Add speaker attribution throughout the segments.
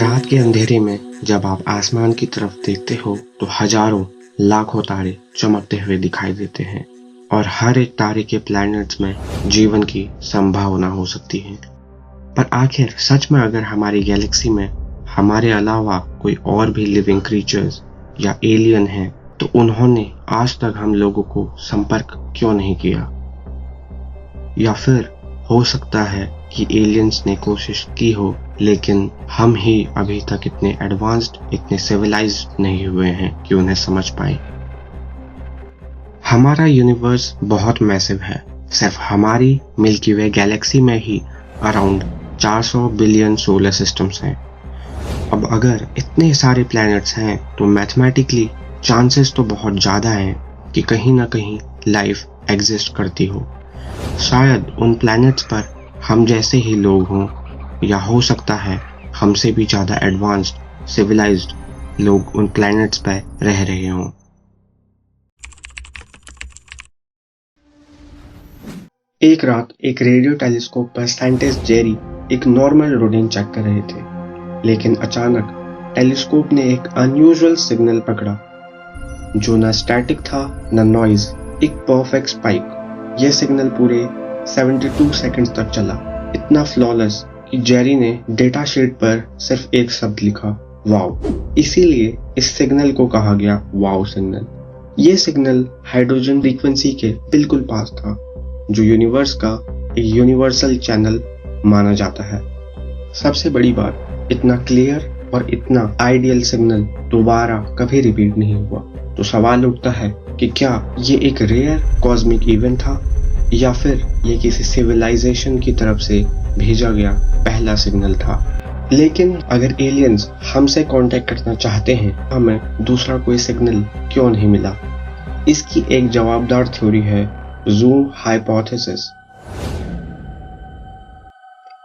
Speaker 1: रात के अंधेरे में जब आप आसमान की तरफ देखते हो तो हजारों लाखों तारे चमकते हुए दिखाई देते हैं और हर एक तारे के प्लैनेट्स में जीवन की संभावना हो सकती है। पर आखिर सच में अगर हमारी गैलेक्सी में हमारे अलावा कोई और भी लिविंग क्रीचर्स या एलियन हैं तो उन्होंने आज तक हम लोगों को संपर्क क्यों नहीं किया? या फिर हो सकता है कि एलियंस ने कोशिश की हो लेकिन हम ही अभी तक इतने एडवांस्ड, इतने सिविलाइज्ड नहीं हुए हैं कि उन्हें समझ पाए। हमारा यूनिवर्स बहुत मैसिव है। सिर्फ हमारी मिल्की वे गैलेक्सी में ही अराउंड 400 बिलियन सोलर सिस्टम्स हैं। अब अगर इतने सारे प्लैनेट्स हैं तो मैथमेटिकली चांसेस तो बहुत ज़्यादा हैं कि कहीं ना कहीं लाइफ एग्जिस्ट करती हो। शायद उन प्लैनेट्स पर हम जैसे ही लोग हों, या हो सकता है हमसे भी ज़्यादा एडवांस्ड, सिविलाइज्ड लोग उन प्लैनेट्स पर रह रहे हों। एक रात एक रेडियो टेलीस्कोप पर साइंटिस्ट जेरी एक नॉर्मल रोडेंट चेक कर रहे थे, लेकिन अचानक टेलीस्कोप ने एक अनयूजुअल सिग्नल पकड़ा जो न स्टैटिक था न नॉइज, एक परफेक्ट स्पाइक। यह सिग्नल पूरे 72 सेकंड्स तक चला, इतना फ्लॉलेस कि जेरी ने डेटा शीट पर सिर्फ एक शब्द लिखा, वाव। इसीलिए इस सिग्नल को कहा गया वाव सिग्नल। यह सिग्नल हाइड्रोजन फ्रीक्वेंसी के बिल्कुल पास था, जो यूनिवर्स का एक यूनिवर्सल चैनल माना जाता है। सबसे बड़ी बात, इतना क्लियर और इतना आइडियल सिग्नल दोबारा कभी रिपीट नहीं हुआ। तो सवाल उठता है कि क्या ये एक रेयर कॉस्मिक इवेंट था या फिर ये किसी सिविलाइजेशन की तरफ से भेजा गया पहला सिग्नल था। लेकिन अगर एलियंस हमसे कांटेक्ट करना चाहते हैं, हमें दूसरा कोई सिग्नल क्यों नहीं मिला? इसकी एक जवाबदार थ्योरी है ज़ूम हाइपोथेसिस।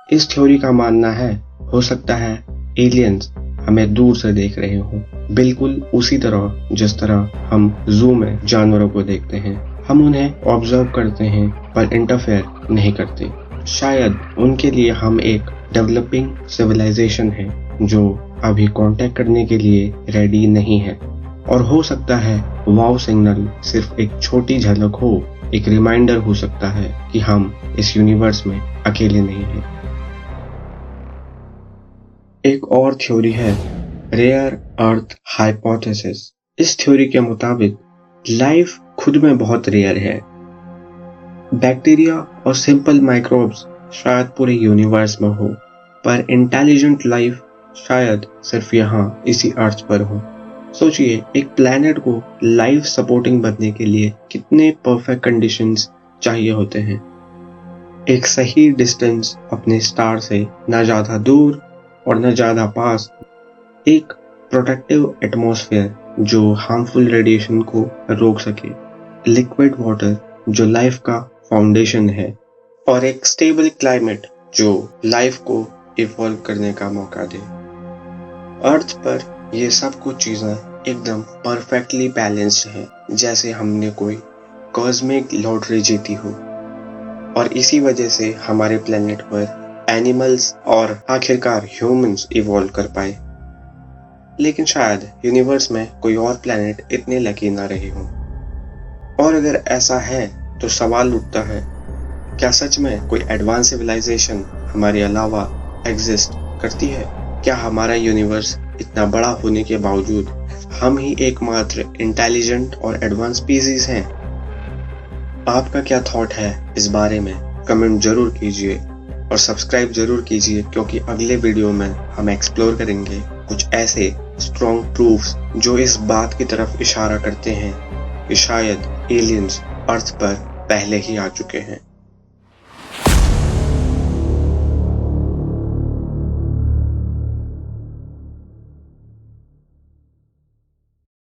Speaker 1: इस थ्योरी का मानना है हो सकता है एलियंस हमें दूर से देख रहे हों, बिल्कुल उसी तरह जिस तरह हम ज़ू में जानवरों को देखते हैं। हम उन्हें ऑब्जर्व करते हैं पर इंटरफेयर नहीं करते। शायद उनके लिए हम एक डेवलपिंग सिविलाइजेशन है जो अभी कांटेक्ट करने के लिए रेडी नहीं है। और हो सकता है वाव सिग्नल सिर्फ एक छोटी झलक हो, एक रिमाइंडर हो सकता है कि हम इस यूनिवर्स में अकेले नहीं हैं। एक और थ्योरी है रेयर अर्थ हाइपोथेसिस। इस थ्योरी के मुताबिक लाइफ खुद में बहुत रेयर है। बैक्टीरिया और सिंपल माइक्रोब्स शायद पूरे यूनिवर्स में हो, पर इंटेलिजेंट लाइफ शायद सिर्फ यहाँ इसी अर्थ पर हो। सोचिए, एक प्लैनेट को लाइफ सपोर्टिंग बनने के लिए कितने परफेक्ट कंडीशंस चाहिए होते हैं। एक सही डिस्टेंस अपने स्टार से, ना ज्यादा दूर और न ज्यादा पास, एक प्रोटेक्टिव एटमॉस्फेयर जो हार्मफुल रेडिएशन को रोक सके, लिक्विड वाटर जो लाइफ का फाउंडेशन है, और एक स्टेबल क्लाइमेट जो लाइफ को इवॉल्व करने का मौका दे। अर्थ पर ये सब कुछ चीजें एकदम परफेक्टली बैलेंस्ड हैं, जैसे हमने कोई कॉस्मिक लॉटरी जीती हो। और इसी वजह से हमारे प्लेनेट पर एनिमल्स और आखिरकार ह्यूमंस इवॉल्व कर पाए। लेकिन शायद यूनिवर्स में कोई और प्लेनेट इतने लकी ना रहे हों। और अगर ऐसा है तो सवाल उठता है, क्या सच में कोई एडवांस सिविलाइजेशन हमारे अलावा एग्जिस्ट करती है? क्या हमारा यूनिवर्स इतना बड़ा होने के बावजूद हम ही एकमात्र इंटेलिजेंट और एडवांस स्पीसीज हैं? आपका क्या थॉट है इस बारे में? कमेंट जरूर कीजिए और सब्सक्राइब जरूर कीजिए, क्योंकि अगले वीडियो में हम एक्सप्लोर करेंगे कुछ ऐसे स्ट्रॉन्ग प्रूफ्स जो इस बात की तरफ इशारा करते हैं कि शायद एलियंस अर्थ पर पहले ही आ चुके हैं।